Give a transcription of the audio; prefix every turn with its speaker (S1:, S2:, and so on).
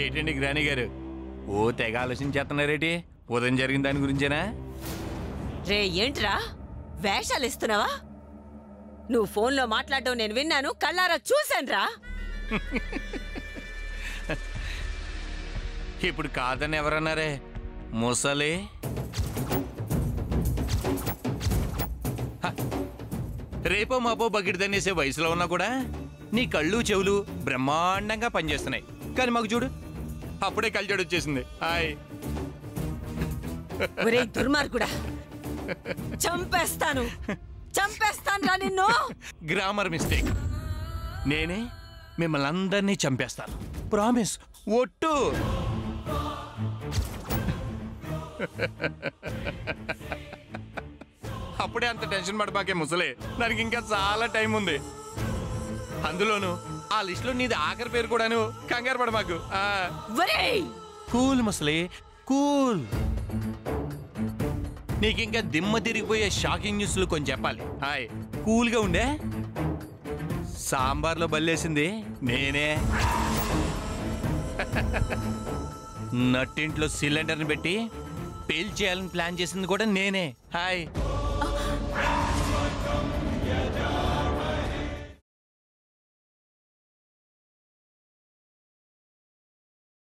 S1: ఏంటండి గ్రాని గారు ఓ తెగ ఆలోచించేస్తున్నారేటి? ఉదయం జరిగిన దాని గురించేనా?
S2: రే ఏంట్రా వేషాలు ఇస్తున్నావా? నువ్వు ఫోన్లో మాట్లాడడం నేను విన్నాను, కళ్ళారా చూశానురా.
S1: ఇప్పుడు కాదని ఎవరన్నారే? ముసలి రేపో మాపో బకెట్ తన్నేసే వయసులో ఉన్నా కూడా నీ కళ్ళు చెవులు బ్రహ్మాండంగా పనిచేస్తున్నాయి. కానీ మాకు చూడు, అప్పుడే కల్చడు వచ్చేసింది. హాయ్
S2: ఒరే దుర్మార్గుడా, చంపేస్తాను రా నిన్ను.
S1: Grammar mistake. నేనే మిమ్మల్ని అందరినీ చంపేస్తాను. ప్రామిస్, ఒట్టు. అప్పుడే అంత టెన్షన్ పడబాకే ముసలే, దానికి ఇంకా చాలా టైం ఉంది. అందులోను ఆ లిస్ట్ లో నీది ఆఖరి పేరు కూడాను. కంగారు పడ మాకు. కూల్ ముసలి, కూల్. నీకింకా దిమ్మ తిరిగిపోయే షాకింగ్ న్యూస్లు కొంచెం చెప్పాలి. హాయ్, కూల్గా ఉండే. సాంబార్లో బల్లేసింది నేనే. నట్టింట్లో సిలిండర్ని పెట్టి పేల్చేయాలని ప్లాన్ చేసింది కూడా నేనే. హాయ్.